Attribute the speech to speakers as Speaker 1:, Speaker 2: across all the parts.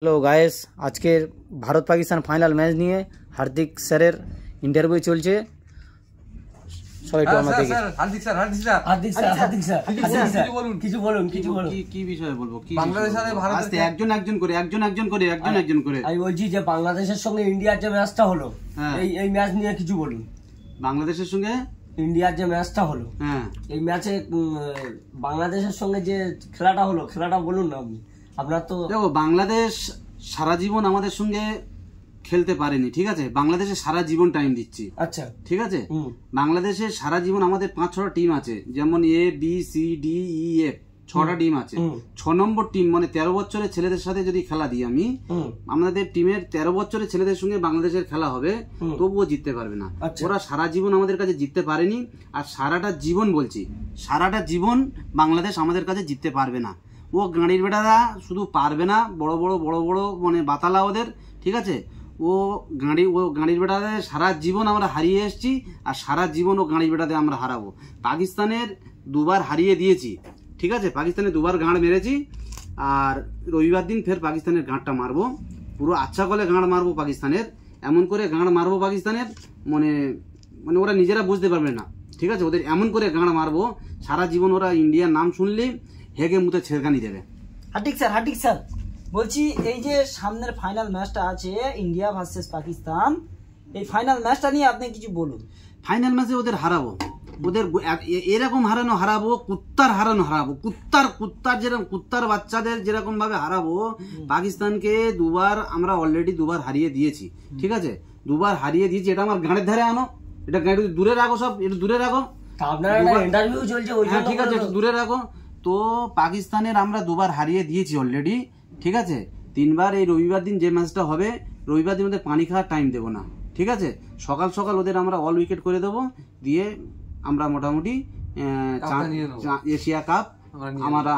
Speaker 1: Hello guys, আজকের Bharat Pakistan final match নিয়ে হার্দিক স্যারের ইন্টারভিউ চলছে। সবাই একটু আমরা দেখি।
Speaker 2: হার্দিক স্যার কিছু বলুন কি বিষয়ে বলবো? কি বাংলাদেশ আর ভারত একজন একজন করে
Speaker 3: আমি বলছি যে বাংলাদেশের সঙ্গে ইন্ডিয়ার যে ম্যাচটা হলো, এই ম্যাচ নিয়ে কিছু বলুন।
Speaker 2: বাংলাদেশের সঙ্গে
Speaker 3: ইন্ডিয়ার যে ম্যাচটা হলো, এই ম্যাচে বাংলাদেশের সঙ্গে যে খেলাটা হলো, খেলাটা বলুন না আপনি। আপনার তো
Speaker 2: দেখো, বাংলাদেশ সারা জীবন আমাদের সঙ্গে খেলতে পারেনি, ঠিক আছে? বাংলাদেশে সারা জীবন টাইম দিচ্ছি, আচ্ছা ঠিক আছে? বাংলাদেশে সারা জীবন আমাদের 5-6টা টিম আছে, যেমন A B C D E F 6টা টিম আছে। 6 নম্বর টিম মানে 13 বছরের ছেলেদের সাথে যদি খেলা দিই আমি, আমাদের টিমের 13 বছরের ছেলেদের সঙ্গে বাংলাদেশের খেলা হবে, তবুও জিততে পারবে না। ওরা সারা জীবন আমাদের কাছে জিততে পারেনি, আর সারাটা জীবন বলছি, সারাটা জীবন বাংলাদেশ আমাদের কাছে জিততে পারবে না। ও গাড়ির বেটারা শুধু পারবে না, বড় বড় মানে বাতালা ওদের, ঠিক আছে? ও গাড়ির বেটাদের সারা জীবন আমরা হারিয়ে এসেছি, আর সারা জীবন ও গাড়ির বেটাদের আমরা হারাবো। পাকিস্তানের 2বার হারিয়ে দিয়েছি, ঠিক আছে? পাকিস্তানে 2বার গাঁড় মেরেছি, আর রবিবার দিন ফের পাকিস্তানের গাঁড়টা মারবো, পুরো আচ্ছা করে গাঁড় মারবো পাকিস্তানের, এমন করে গাঁড় মারবো পাকিস্তানের, মানে মানে ওরা নিজেরা বুঝতে পারবে না, ঠিক আছে? ওদের এমন করে গাঁড় মারবো, সারা জীবন ওরা ইন্ডিয়ার নাম শুনলে হেগে মুতে ছেড়কানি দেবে।
Speaker 1: হার্দিক স্যার বলছি, এই যে সামনের ফাইনাল ম্যাচটা আছে ইন্ডিয়া ভার্সেস পাকিস্তান, এই ফাইনাল ম্যাচটা নিয়ে আপনি কিছু বলুন।
Speaker 2: ফাইনাল ম্যাচে ওদের হারাবো, ওদের এরকম হারাবো, কুত্তার যেরকম কুত্তার বাচ্চাদের যেরকম ভাবে হারাবো। পাকিস্তানকে 2বার আমরা অলরেডি 2বার হারিয়ে দিয়েছি, ঠিক আছে? 2বার হারিয়ে দিয়েছি, এটা আমার গাঁড়ের ধারে আনো, এটা দূরে রাখো, সব একটু দূরে রাখো, ঠিক আছে? একটু দূরে রাখো। তো পাকিস্তানের আমরা 2বার হারিয়ে দিয়েছি অলরেডি, ঠিক আছে? 3বার এই রবিবার দিন যে ম্যাচটা হবে, রবিবার দিন ওদের পানি খাওয়ার টাইম দেবো না, ঠিক আছে? সকাল সকাল ওদের আমরা অল উইকেট করে দেবো, দিয়ে আমরা মোটামুটি এশিয়া কাপ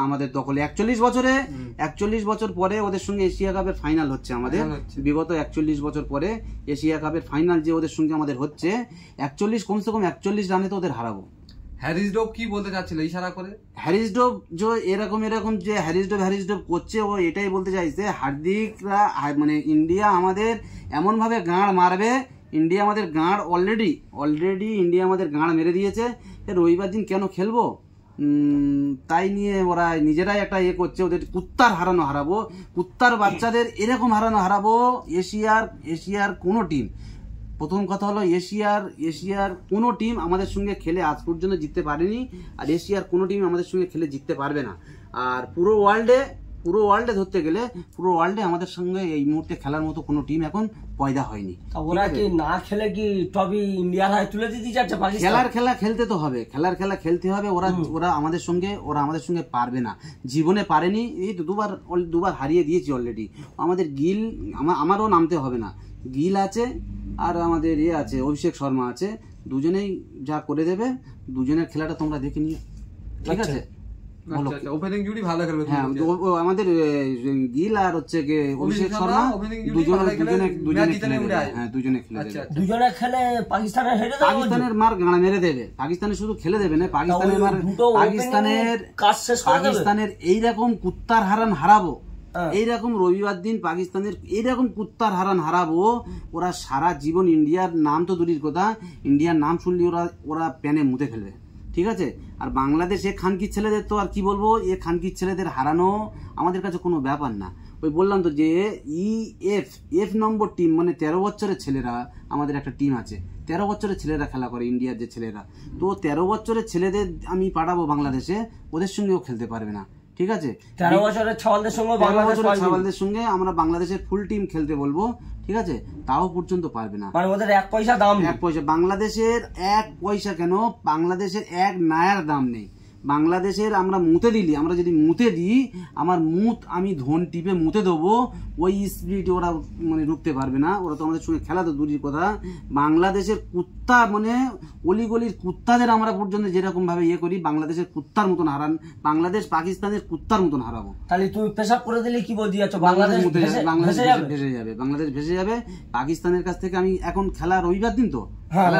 Speaker 2: আমাদের দখলে। 41 বছর পরে ওদের সঙ্গে এশিয়া কাপের ফাইনাল হচ্ছে আমাদের, বিগত 41 বছর পরে এশিয়া কাপের ফাইনাল যে ওদের সঙ্গে আমাদের হচ্ছে, 41 কমসে কম 41 রানে তো ওদের হারাবো।
Speaker 4: হ্যারিস ডোভ কি বলতে চাচ্ছিল ইশারা করে?
Speaker 2: হ্যারিস ডোভ যে এরকম যে হ্যারিস ডোভ করছে, ও এটাই বলতে চাইছে হার্দিকরা মানে ইন্ডিয়া আমাদের এমন ভাবে গাঁড় মারবে, ইন্ডিয়া আমাদের গাঁড় অলরেডি ইন্ডিয়া আমাদের গাঁড় মেরে দিয়েছে। রবিবার দিন কেন খেলবো তাই নিয়ে ওরা নিজেরাই একটা করছে, ওদের কুত্তার হারাবো, কুত্তার বাচ্চাদের এরকম হারাবো। এশিয়ার কোনো টিম, প্রথম কথা হলো এশিয়ার কোনো টিম আমাদের সঙ্গে খেলে আজ পর্যন্ত জিততে পারেনি, আর এশিয়ার কোনো টিম আমাদের সঙ্গে খেলে জিততে পারবে না। আর পুরো ওয়ার্ল্ডে ধরতে গেলে পুরো ওয়ার্ল্ডে আমাদের সঙ্গে এই মুহূর্তে খেলার মতো কোনো টিম এখন পয়দা হয়নি।
Speaker 3: ওরা কি না খেলে কি ট্রফি ইন্ডিয়ার হাতে তুলে দিতে যাচ্ছে পাকিস্তান?
Speaker 2: খেলা খেলতে তো হবে, খেলা খেলতে হবে। ওরা আমাদের সঙ্গে পারবে না, জীবনে পারেনি। এই তো 2বার হারিয়ে দিয়েছি অলরেডি। আমাদের আমারও নামতে হবে না, গিল আছে আর আমাদের আছে অভিষেক শর্মা আছে, দুজনেই যা করে দেবে। দুজনের খেলাটা তোমরা দেখে নিও, ঠিক আছে?
Speaker 4: ওপেনিং জুটি ভালো খেলবে।
Speaker 2: হ্যাঁ, আমাদের গিল আর হচ্ছে অভিষেক শর্মা দুজনে
Speaker 3: খেলে পাকিস্তানের
Speaker 2: মার গাঁড়া মেরে দেবে। পাকিস্তানের শুধু খেলে দেবে না, পাকিস্তানের এইরকম কুত্তার হারাবো, এইরকম রবিবার দিন পাকিস্তানের এইরকম কুত্তার হারাবো। ওরা সারা জীবন ইন্ডিয়ার নাম তো দূরের কথা, ইন্ডিয়ার নাম শুনলে ওরা প্যানে মুতে ফেলবে, ঠিক আছে? আর বাংলাদেশ খানকির ছেলেদের তো আর কি বলবো, খানকির ছেলেদের হারানো আমাদের কাছে কোনো ব্যাপার না। ওই বললাম তো যে এফ নম্বর টিম মানে 13 বছরের ছেলেরা আমাদের একটা টিম আছে, 13 বছরের ছেলেরা খেলা করে ইন্ডিয়ার যে ছেলেরা। তো 13 বছরের ছেলেদের আমি পাঠাবো বাংলাদেশে, ওদের সঙ্গেও খেলতে পারবে না, ঠিক আছে?
Speaker 3: 13 বছরের ছাওয়ালদের
Speaker 2: সঙ্গে আমরা বাংলাদেশের ফুল টিম খেলতে বলবো, ঠিক আছে? তাও পর্যন্ত পারবে না।
Speaker 3: ওদের 1 পয়সা দাম,
Speaker 2: 1 পয়সা বাংলাদেশের 1 পয়সা কেন, বাংলাদেশের 1 নায়ার দাম নেই। বাংলাদেশের আমরা যদি মুতে দিই, আমার আমি ধন টিপে মুতে দেবো, ওই স্পিরিট ওরা মানে রুখতে পারবে না। ওরা তো আমাদের সঙ্গে খেলা তো দূরের কথা, বাংলাদেশের কুত্তা মানে অলিগলির কুত্তাদের আমরা পর্যন্ত যেরকম ভাবে করি, বাংলাদেশের কুত্তার মতন বাংলাদেশ পাকিস্তানের কুত্তার মতন হারাবো।
Speaker 3: তাহলে তুমি পেশাব করে দিলে কি বলতে যাচ্ছ? বাংলাদেশ ভেসে যাবে পাকিস্তানের কাছ থেকে। আমি এখন খেলা রবিবার দিন, তো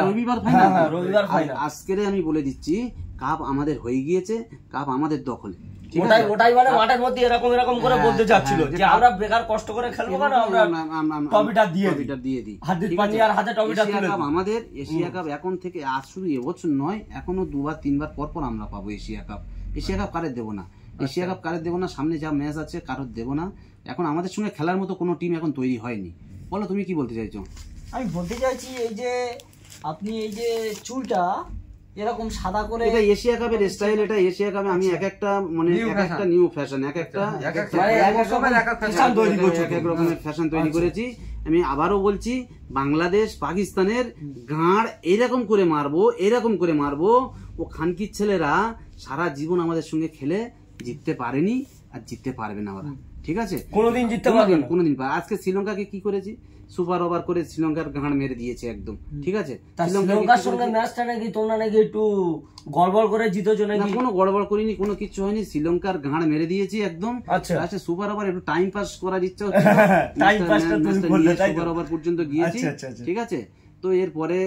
Speaker 3: রবিবার ফাইনাল, আজকের আমি বলে দিচ্ছি, কাপ আমাদের হয়ে গিয়েছে, কাপ আমাদের দখলে। ওটাই মানে মাঠের মধ্যে এরকম এরকম করে বলতে চাচ্ছিল যে আমরা বেকার কষ্ট করে খেলবো কেন, আমরা ট্রফিটা দিয়ে দিই, হার্দিক পান্ডিয়ার হাতে ট্রফিটা তুলে দিই।
Speaker 2: আমাদের এশিয়া কাপ এখন থেকে আজ শুধু এবছর নয়, এখনো 2-3বার পর পর আমরা পাবো এশিয়া কাপ। এশিয়া কাপ কারে দেবো না, এশিয়া কাপ কারে দেবো না, সামনে যা ম্যাচ আছে কারোর দেবো না। এখন আমাদের সঙ্গে খেলার মতো কোনো টিম এখন তৈরি হয়নি। বলো তুমি কি বলতে চাইছো?
Speaker 1: আমি বলতে চাইছি এই যে আপনি এই যে চুলটা এরকম সাদা করে,
Speaker 2: এটা এশিয়া কাপের স্টাইল, এটা এশিয়া কাপে আমি এক একটা মানে এক একটা নিউ ফ্যাশন, এক একটা রকমের ফ্যাশন তৈরি করেছি। আমি আবারও বলছি, বাংলাদেশ পাকিস্তানের গাঁড় এরকম করে মারবো, এরকম করে মারবো, ও খানকির ছেলেরা সারা জীবন আমাদের সঙ্গে খেলে জিততে পারেনি আর জিততে পারবে না ওরা, ঠিক আছে?
Speaker 3: কোনোদিন জিততে পারবে না,
Speaker 2: কোনোদিন। আজকে শ্রীলঙ্কাকে কি করেছি, সুপার ওভার করে শ্রীলঙ্কার গাঁড় মেরে দিয়েছে একদম, ঠিক আছে?
Speaker 3: শ্রীলঙ্কার সঙ্গে ম্যাচটা নাকি তোমরা নাকি একটু গড়বড় করে জিতেছো নাকি?
Speaker 2: কোনো গড়বড় করিনি, কোনো কিছু হয়নি, শ্রীলঙ্কার গাঁড় মেরে দিয়েছি একদম। আচ্ছা সুপার ওভার একটু টাইম পাস করার ইচ্ছা হচ্ছে, সুপার ওভার পর্যন্ত গিয়েছি, ঠিক আছে? তো এরপরে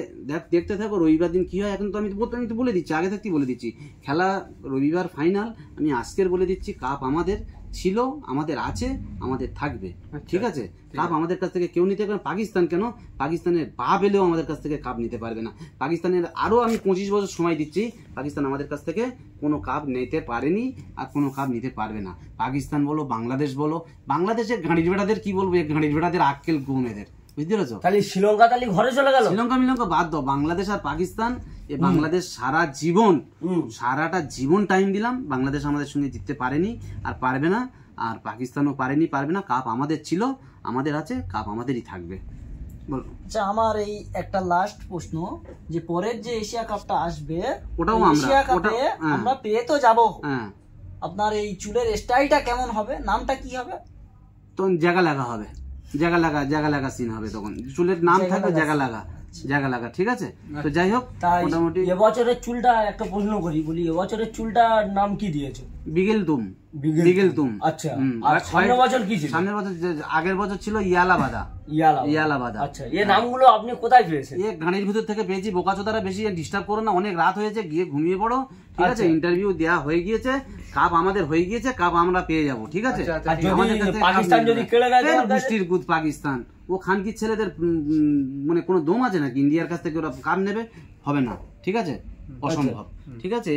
Speaker 2: দেখতে থাকো রবিবার দিন কি হয়। এখন তো আমি তো বলে দিচ্ছি, আগে থাকতেই বলে দিচ্ছি, খেলা রবিবার ফাইনাল। আমি আজকের বলে দিচ্ছি, কাপ আমাদের ছিল, আমাদের আছে, আমাদের থাকবে, ঠিক আছে? কাপ আমাদের কাছ থেকে কেউ নিতে পারবে না। পাকিস্তান কেন, পাকিস্তানের বাপ এলেও আমাদের কাছ থেকে কাপ নিতে পারবে না। পাকিস্তানের আরো আমি 25 বছর সময় দিচ্ছি, পাকিস্তান আমাদের কাছ থেকে কোনো কাপ নিতে পারেনি আর কোনো কাপ নিতে পারবে না। পাকিস্তান বলো, বাংলাদেশ বলো, বাংলাদেশের গাঁড়ির বেড়াদের কি বলবো, গাঁড়ির বেড়াদের আক্কেল গুম এদের, বুঝতে পেরেছো?
Speaker 3: তাহলে শ্রীলঙ্কা তাহলে ঘরে চলে গেল।
Speaker 2: শ্রীলঙ্কা বাদ দাও, বাংলাদেশ আর পাকিস্তান, বাংলাদেশ সারা জীবন সারাটা জীবন টাইম দিলাম, বাংলাদেশ আমাদের সঙ্গে জিততে পারেনি আর পারবে না, আর পাকিস্তানও পারবে না। কাপ আমাদের ছিল, আমাদের আছে, কাপ আমাদেরই থাকবে।
Speaker 1: আচ্ছা, আমার এই একটা লাস্ট প্রশ্ন, যে পরের যে এশিয়া কাপটা আসবে,
Speaker 2: ওটাও
Speaker 1: এশিয়া কাপে আমরা পেয়ে তো যাবো, আপনার এই চুলের স্টাইলটা কেমন হবে, নামটা কি হবে?
Speaker 2: তখন জায়গা লাগা হবে, জায়গা লাগা সিন হবে, তখন চুলের নাম থাকবে জায়গা লাগা, ঠিক আছে? তো যাই হোক, মোটামুটি
Speaker 3: এবছরের চুলটা একটা প্রশ্ন করি, বলি এবছরের চুলটার নাম কি দিয়েছো?
Speaker 2: বিগেল তুম।
Speaker 3: আচ্ছা, আর সামনের বছর কি ছিল?
Speaker 2: সামনের বছর, আগের বছর ছিল ইয়ালাবাদা।
Speaker 3: আচ্ছা, এই নামগুলো আপনি কোথায় পেয়েছেন?
Speaker 2: এই গাড়ির ভিতর থেকে পেয়েছি। বোকাচোদারা বেশি ডিস্টার্ব করো না, অনেক রাত হয়েছে, গিয়ে ঘুমিয়ে পড়ো, ঠিক আছে? ইন্টারভিউ দেওয়া হয়ে গিয়েছে, কাপ আমাদের হয়ে গিয়েছে, কাপ আমরা পেয়ে যাবো, ঠিক আছে?
Speaker 3: পাকিস্তান যদি কেড়ে নেয়,
Speaker 2: বৃষ্টির গুদ পাকিস্তান, ও খানকির ছেলেদের মানে কোনো দম আছে নাকি ইন্ডিয়ার কাছ থেকে ওরা কাপ নেবে? হবে না, ঠিক আছে? অসম্ভব, ঠিক আছে?